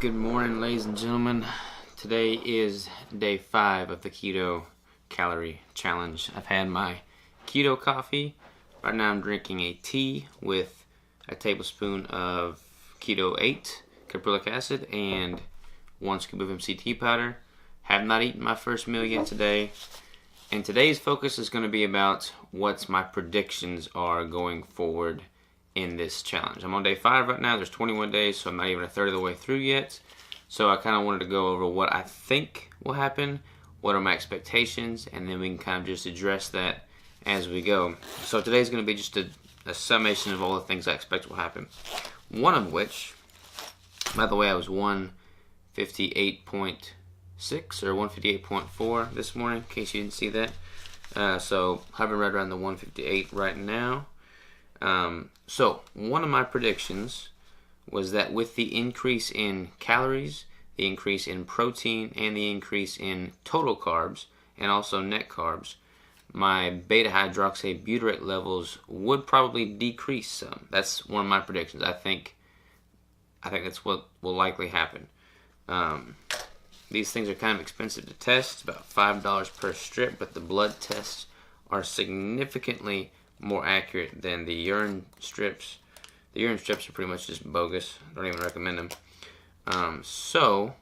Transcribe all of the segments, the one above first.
Good morning, ladies and gentlemen. Today is day 5 of the keto calorie challenge. I've had my keto coffee. Right now I'm drinking a tea with a tablespoon of Keto 8 caprylic acid and 1 scoop of MCT powder. Have not eaten my first meal yet today. And today's focus is going to be about what my predictions are going forward in this challenge. I'm on day 5 right now. There's 21 days, so I'm not even a third of the way through yet. So I kind of wanted to go over what I think will happen, what are my expectations, and then we can kind of just address that as we go. So today's going to be just a summation of all the things I expect will happen. One of which, by the way, I was 158.6 or 158.4 this morning, in case you didn't see that. So hovering right around the 158 right now. So one of my predictions was that with the increase in calories, the increase in protein, and the increase in total carbs, and also net carbs, my beta-hydroxybutyrate levels would probably decrease some. That's one of my predictions. I think that's what will likely happen. These things are kind of expensive to test. It's about $5 per strip, but the blood tests are significantly more accurate than the urine strips. The urine strips are pretty much just bogus. Don't even recommend them. So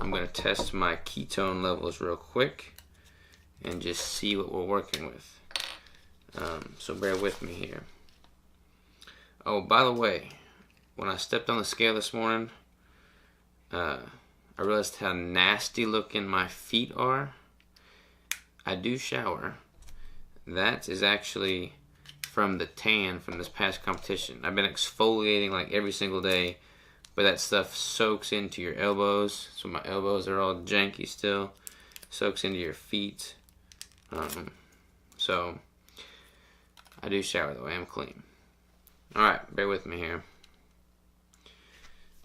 I'm going to test my ketone levels real quick and just see what we're working with. So bear with me here. Oh, by the way, when I stepped on the scale this morning, I realized how nasty looking my feet are. I do shower. That is actually from the tan from this past competition. I've been exfoliating like every single day, but that stuff soaks into your elbows. So my elbows are all janky still. Soaks into your feet. So I do shower though. I am clean. Alright, bear with me here.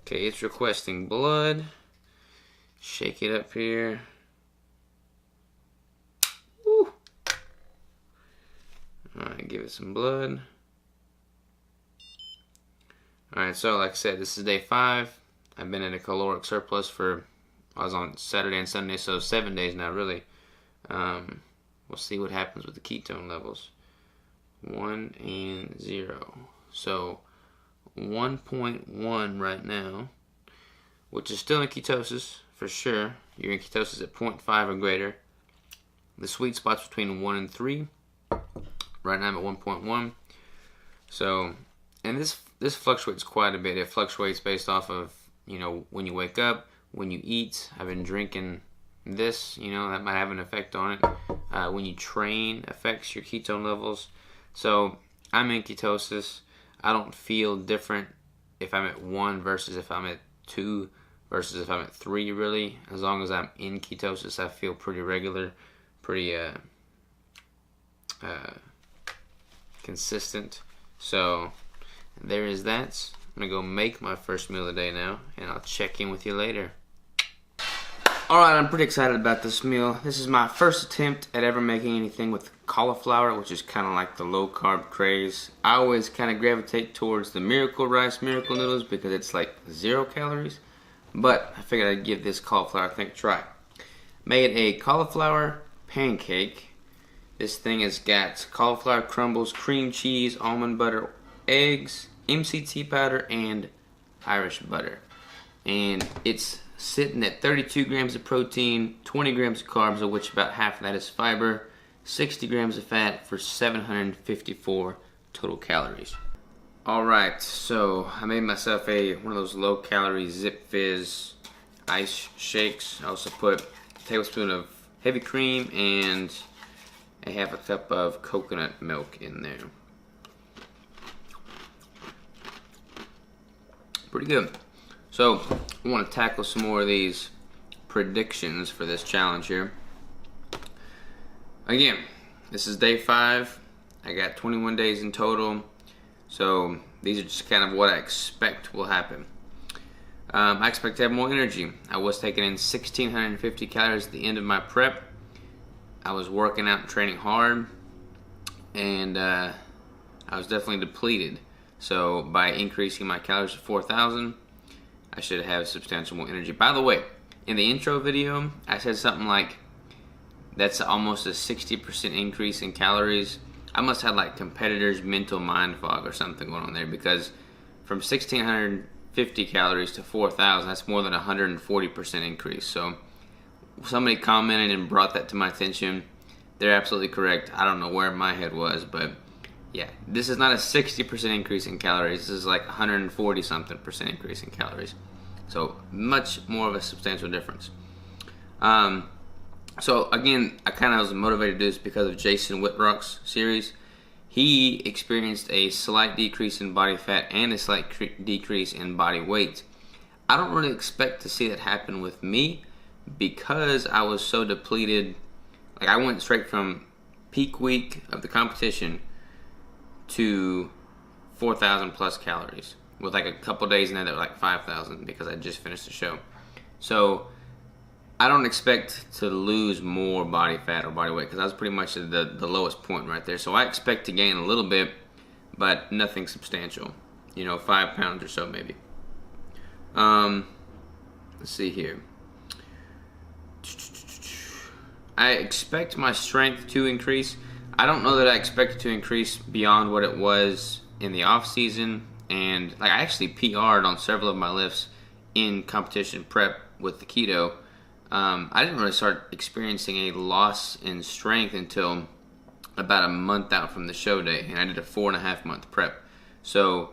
Okay, it's requesting blood. Shake it up here. Woo! Alright, give it some blood. Alright, so like I said, this is day 5. I've been in a caloric surplus I was on Saturday and Sunday, so 7 days now, really. We'll see what happens with the ketone levels. 1 and 0. So 1.1 right now, which is still in ketosis, for sure. You're in ketosis at 0.5 or greater. The sweet spot's between 1 and 3. Right now I'm at 1.1. So, and this fluctuates quite a bit. It fluctuates based off of, when you wake up, when you eat. I've been drinking this, that might have an effect on it. When you train, affects your ketone levels. So, I'm in ketosis. I don't feel different if I'm at 1 versus if I'm at 2 versus if I'm at 3, really. As long as I'm in ketosis, I feel pretty regular, pretty consistent. So there is that. I'm gonna go make my first meal of the day now, and I'll check in with you later. Alright, I'm pretty excited about this meal. This is my first attempt at ever making anything with cauliflower, which is kind of like the low carb craze. I always kind of gravitate towards the miracle rice, miracle noodles, because it's like 0 calories. But I figured I'd give this cauliflower thing a try. Made a cauliflower pancake. This thing has got cauliflower crumbles, cream cheese, almond butter, eggs, MCT powder, and Irish butter. And it's sitting at 32 grams of protein, 20 grams of carbs, of which about half of that is fiber, 60 grams of fat for 754 total calories. Alright, so I made myself one of those low-calorie Zip Fizz ice shakes. I also put a tablespoon of heavy cream and a half a cup of coconut milk in there. Pretty good. So, I want to tackle some more of these predictions for this challenge here. Again, this is day 5. I got 21 days in total. So, these are just kind of what I expect will happen. I expect to have more energy. I was taking in 1,650 calories at the end of my prep. I was working out and training hard, and I was definitely depleted. So by increasing my calories to 4,000, I should have substantial more energy. By the way, in the intro video, I said something like, that's almost a 60% increase in calories. I must have like competitors' mental mind fog or something going on there, because from 1,650 calories to 4,000, that's more than a 140% increase. So somebody commented and brought that to my attention. They're absolutely correct. I don't know where my head was, but yeah, this is not a 60% increase in calories. This is like 140 something percent increase in calories. So much more of a substantial difference. So again, I kind of was motivated to do this because of Jason Whitrock's series. He experienced a slight decrease in body fat and a slight decrease in body weight. I don't really expect to see that happen with me because I was so depleted. Like, I went straight from peak week of the competition to 4,000 plus calories with like a couple days in there that were like 5,000 because I just finished the show. So I don't expect to lose more body fat or body weight because I was pretty much at the lowest point right there. So I expect to gain a little bit, but nothing substantial. 5 pounds or so maybe. Let's see here. I expect my strength to increase. I don't know that I expect it to increase beyond what it was in the off season, and like I actually PR'd on several of my lifts in competition prep with the keto. I didn't really start experiencing a loss in strength until about a month out from the show day, and I did a 4.5 month prep. So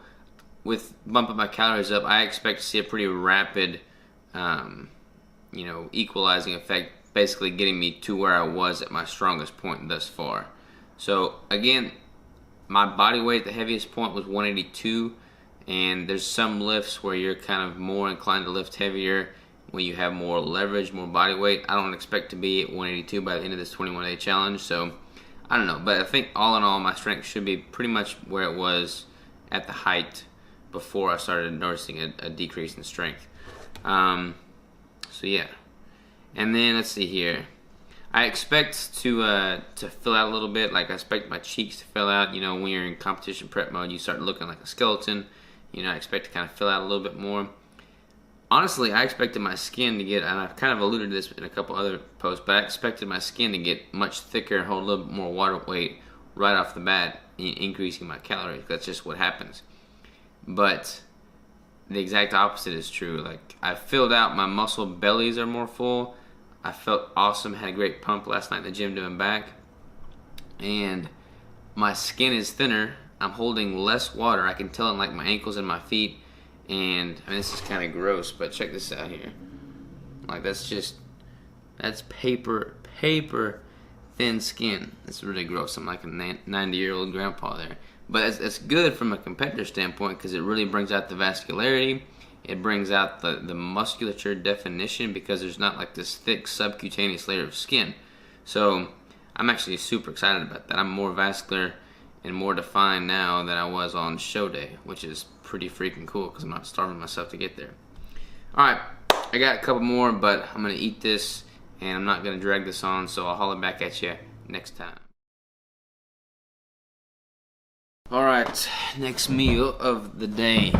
with bumping my calories up, I expect to see a pretty rapid, equalizing effect, basically getting me to where I was at my strongest point thus far. So again, my body weight at the heaviest point was 182, and there's some lifts where you're kind of more inclined to lift heavier when you have more leverage, more body weight. I don't expect to be at 182 by the end of this 21-day challenge, so I don't know. But I think all in all, my strength should be pretty much where it was at the height before I started noticing a decrease in strength. So yeah. And then let's see here. I expect to fill out a little bit. Like I expect my cheeks to fill out. When you're in competition prep mode, you start looking like a skeleton. I expect to kind of fill out a little bit more. Honestly, I expected my skin to get, and I've kind of alluded to this in a couple other posts, but I expected my skin to get much thicker and hold a little bit more water weight right off the bat, increasing my calories. That's just what happens. But the exact opposite is true. Like, I filled out, my muscle bellies are more full. I felt awesome, had a great pump last night in the gym doing back. And my skin is thinner. I'm holding less water. I can tell in like my ankles and my feet. And I mean, this is kind of gross, but check this out here. Like, that's paper thin skin. It's really gross. I'm like a 90-year-old grandpa there. But it's good from a competitor standpoint because it really brings out the vascularity. It brings out the musculature definition because there's not like this thick subcutaneous layer of skin. So I'm actually super excited about that. I'm more vascular and more defined now than I was on show day, which is pretty freaking cool because I'm not starving myself to get there. Alright, I got a couple more, but I'm going to eat this and I'm not going to drag this on, so I'll holler back at you next time. Alright, next meal of the day.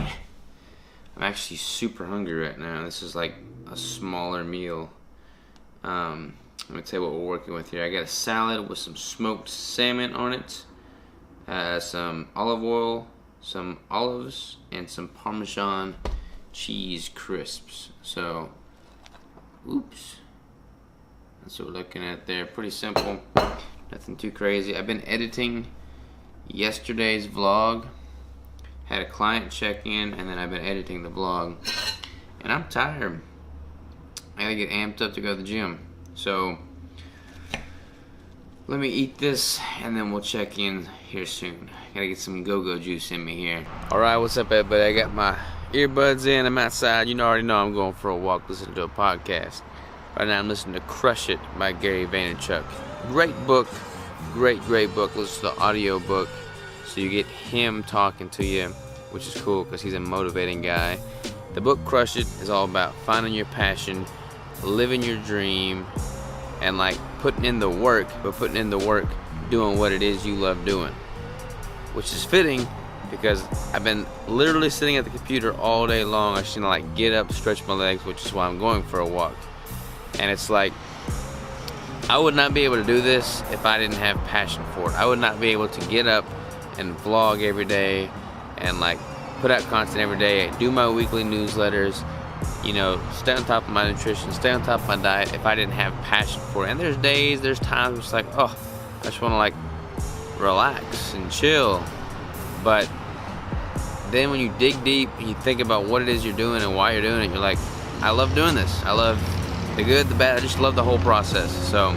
I'm actually super hungry right now. This is like a smaller meal. Let me tell you what we're working with here. I got a salad with some smoked salmon on it, some olive oil, some olives, and some Parmesan cheese crisps. So, oops. That's what we're looking at there. Pretty simple. Nothing too crazy. I've been editing yesterday's vlog. Had a client check in, and then I've been editing the vlog. And I'm tired. I gotta get amped up to go to the gym. So, let me eat this, and then we'll check in here soon. Gotta get some go-go juice in me here. Alright, what's up, everybody? I got my earbuds in. I'm outside. You already know I'm going for a walk, listening to a podcast. Right now I'm listening to Crush It by Gary Vaynerchuk. Great book. Great book. Listen to the audio book. So you get him talking to you, which is cool because he's a motivating guy. The book Crush It is all about finding your passion, living your dream, and like putting in the work, but putting in the work doing what it is you love doing. Which is fitting because I've been literally sitting at the computer all day long. I should like get up, stretch my legs, which is why I'm going for a walk. And it's like, I would not be able to do this if I didn't have passion for it. I would not be able to get up and vlog every day and like put out content every day, do my weekly newsletters, you know, stay on top of my nutrition, stay on top of my diet if I didn't have passion for it. And there's days, there's times it's like, oh, I just want to like relax and chill. But then when you dig deep and you think about what it is you're doing and why you're doing it, you're like, I love doing this. I love the good, the bad, I just love the whole process. So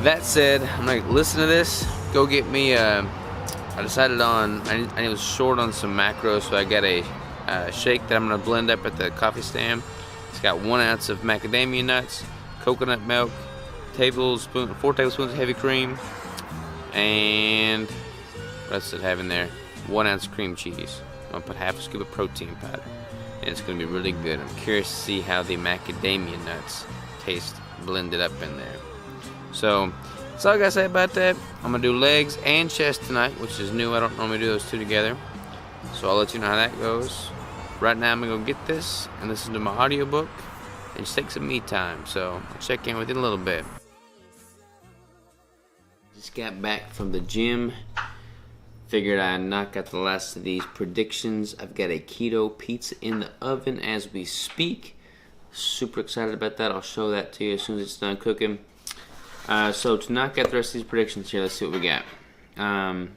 that said, I'm gonna listen to this, go get me I decided on, I was short on some macros, so I got a shake that I'm gonna blend up at the coffee stand. It's got 1 ounce of macadamia nuts, coconut milk, 4 tablespoons of heavy cream, and what else does it have in there? 1 ounce cream cheese. I'm gonna put half a scoop of protein powder. And it's going to be really good. I'm curious to see how the macadamia nuts taste blended up in there. So that's all I got to say about that. I'm going to do legs and chest tonight, which is new. I don't normally do those two together. So I'll let you know how that goes. Right now I'm going to go get this and listen to my audiobook and just take some me time. So I'll check in with you in a little bit. Just got back from the gym. Figured I'd knock out the last of these predictions. I've got a keto pizza in the oven as we speak. Super excited about that. I'll show that to you as soon as it's done cooking. So to knock out the rest of these predictions here, let's see what we got. I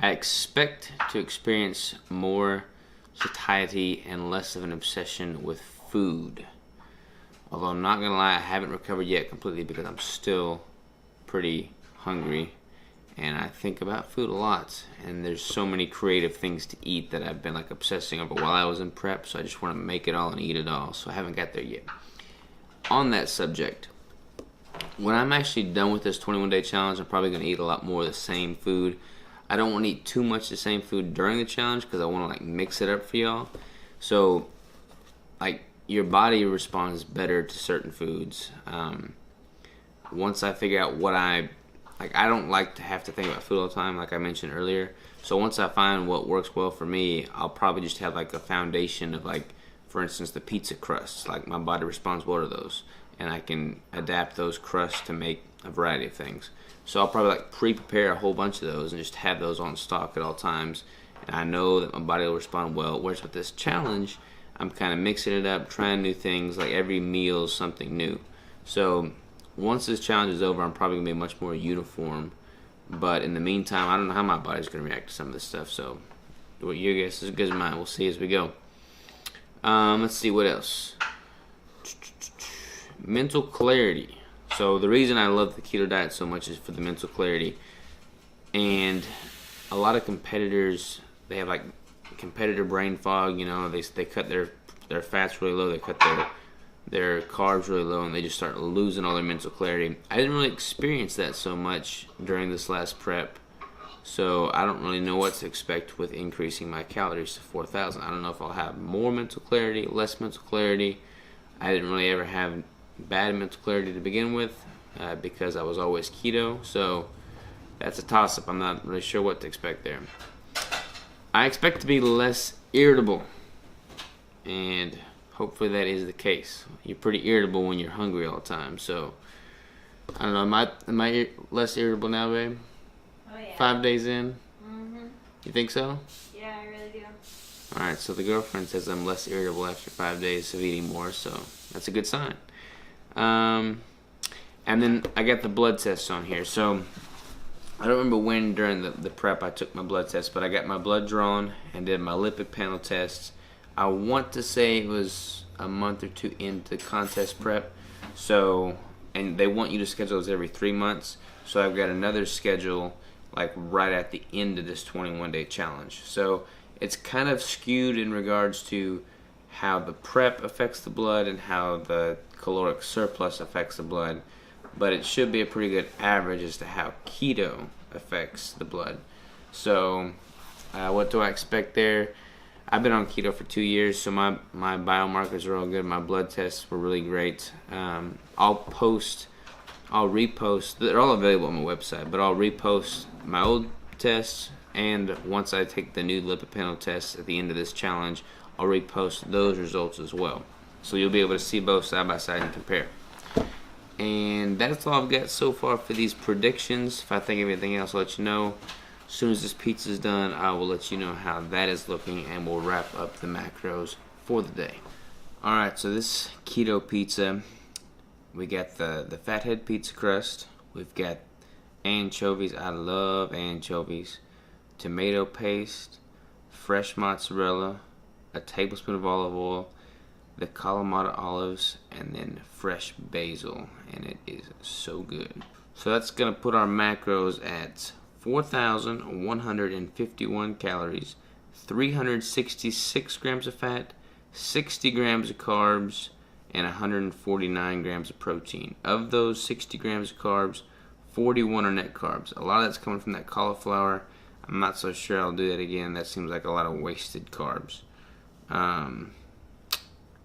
expect to experience more satiety and less of an obsession with food. Although I'm not gonna lie, I haven't recovered yet completely because I'm still pretty hungry. And I think about food a lot, and there's so many creative things to eat that I've been like obsessing over while I was in prep, so I just want to make it all and eat it all, so I haven't got there yet. On that subject, when I'm actually done with this 21-day challenge, I'm probably going to eat a lot more of the same food. I don't want to eat too much of the same food during the challenge because I want to like mix it up for y'all. So like your body responds better to certain foods. Once I figure out what I don't like to have to think about food all the time, like I mentioned earlier. So once I find what works well for me, I'll probably just have like a foundation of like, for instance, the pizza crusts. Like my body responds well to those, and I can adapt those crusts to make a variety of things. So I'll probably like pre-prepare a whole bunch of those and just have those on stock at all times. And I know that my body will respond well. Whereas with this challenge, I'm kind of mixing it up, trying new things. Like every meal is something new. So once this challenge is over, I'm probably going to be much more uniform. But in the meantime, I don't know how my body's going to react to some of this stuff. So what your guess is as good as mine. We'll see as we go. Let's see what else. Mental clarity. So the reason I love the keto diet so much is for the mental clarity. And a lot of competitors, they have like competitor brain fog. You know, they cut their fats really low. They cut their carbs really low, and they just start losing all their mental clarity. I didn't really experience that so much during this last prep, so I don't really know what to expect with increasing my calories to 4,000. I don't know if I'll have more mental clarity, less mental clarity. I didn't really ever have bad mental clarity to begin with because I was always keto, so that's a toss-up. I'm not really sure what to expect there. I expect to be less irritable, and hopefully that is the case. You're pretty irritable when you're hungry all the time. So, I don't know. Am I less irritable now, babe? Oh, yeah. 5 days in? Mm-hmm. You think so? Yeah, I really do. Alright, so the girlfriend says I'm less irritable after 5 days of eating more, so that's a good sign. And then I got the blood tests on here. So, I don't remember when during the prep I took my blood test, but I got my blood drawn and did my lipid panel tests. I want to say it was a month or two into contest prep. So, and they want you to schedule those every 3 months. So I've got another schedule like right at the end of this 21-day challenge. So it's kind of skewed in regards to how the prep affects the blood and how the caloric surplus affects the blood. But it should be a pretty good average as to how keto affects the blood. So what do I expect there? I've been on keto for 2 years, so my biomarkers are all good. My blood tests were really great. I'll repost, they're all available on my website, but I'll repost my old tests And once I take the new lipid panel test at the end of this challenge, I'll repost those results as well. So you'll be able to see both side by side and compare. And that's all I've got so far for these predictions. If I think of anything else, I'll let you know. As soon as this pizza's done, I will let you know how that is looking, and we'll wrap up the macros for the day. Alright, so this keto pizza, we got the fathead pizza crust. We've got anchovies. I love anchovies. Tomato paste, fresh mozzarella, a tablespoon of olive oil, the Kalamata olives, and then fresh basil, and it is so good. So that's gonna put our macros at 4,151 calories, 366 grams of fat, 60 grams of carbs, and 149 grams of protein. Of those 60 grams of carbs, 41 are net carbs. A lot of that's coming from that cauliflower. I'm not so sure I'll do that again. That seems like a lot of wasted carbs.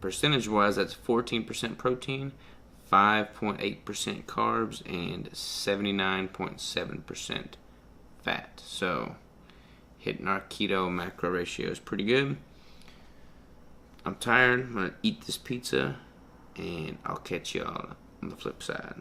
Percentage-wise, that's 14% protein, 5.8% carbs, and 79.7% fat. So, hitting our keto macro ratio is pretty good. I'm tired. I'm going to eat this pizza, and I'll catch y'all on the flip side.